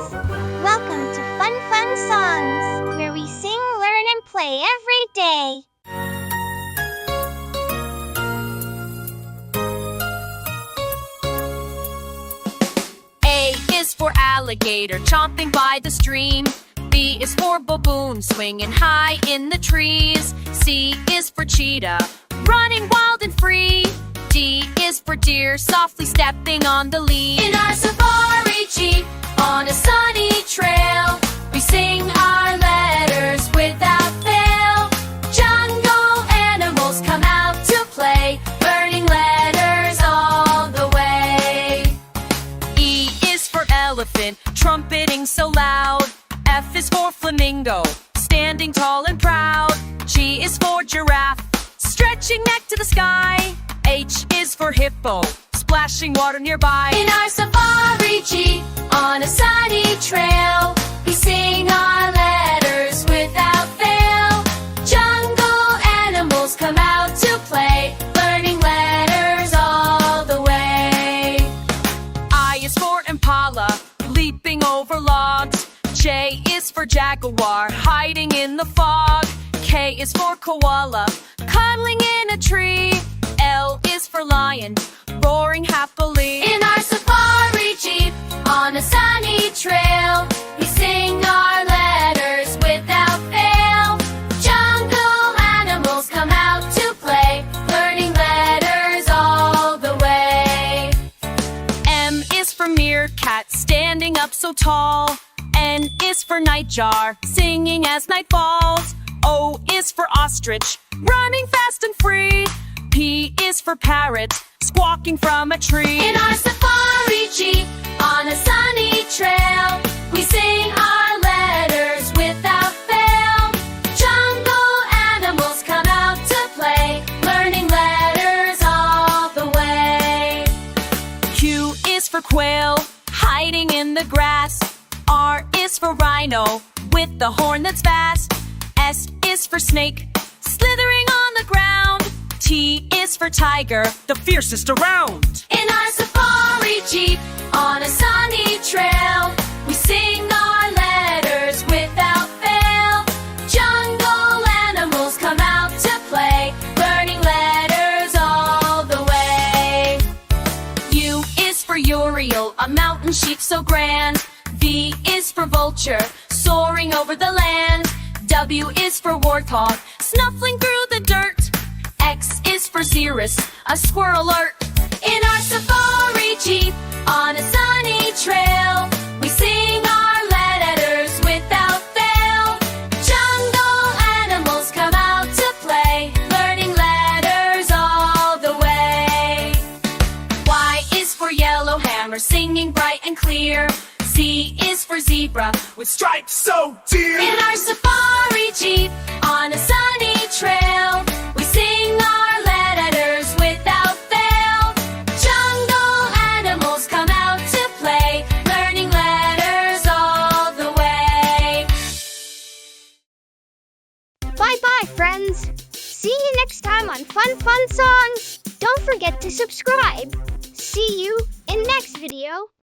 friends! Welcome to Fun Songs, where we sing, learn, and play every day. A is for alligator chomping by the stream. B is for baboon swinging high in the trees. C is for cheetah running wild and free. D is for deer softly stepping on the leaves. In our safari jeep on a sunny trail, we sing our letters without fail. Jungle animals come out to play, learning letters all the way. E is for elephant trumpeting so loud. F is for flamingo standing tall and proud. G is for giraffe stretching neck to the sky. H is for hippo splashing water nearby. In our safari jeep on a sunny trail, we sing our letters without fail. Jungle animals come out to play, learning letters all the way. I is for impala leaping over logs. J is for jaguar hiding in the fog. K is for koala cuddling in a tree. L is for lion roaring happily. In our safari jeep on a sunny trail, we sing our letters without fail. Jungle animals come out to play, learning letters all the way. M is for meerkat standing up so tall. N is for nightjar singing as night falls. O is for ostrich running fast and free. P is for parrot squawking from a tree. In our safari jeep on a sunny trail, we sing our letters without fail. Jungle animals come out to play, learning letters all the way. Q is for quail hiding in the grass. R is for rhino with the horn that's fast. S is for snake slithering on the ground. T is for tiger, the fiercest around. In our safari jeep on a sunny trail, we sing our letters without fail. Jungle animals come out to play, learning letters all the way. U is for Uriel, a mountain sheep so grand. V is for vulture soaring over the land. W is for warthog snuffling through the dirt. X is for Xerus, a squirrel alert. In our safari jeep on a sunny trail, we sing our letters without fail. Jungle animals come out to play, learning letters all the way. Y is for yellowhammer singing bright and clear. Z is for zebra with stripes so dear. In our safari jeep on a sunny trail, we sing our letters without fail. Jungle animals come out to play, learning letters all the way. Bye-bye, friends! See you next time on Fun Songs! Don't forget to subscribe! See you in next video!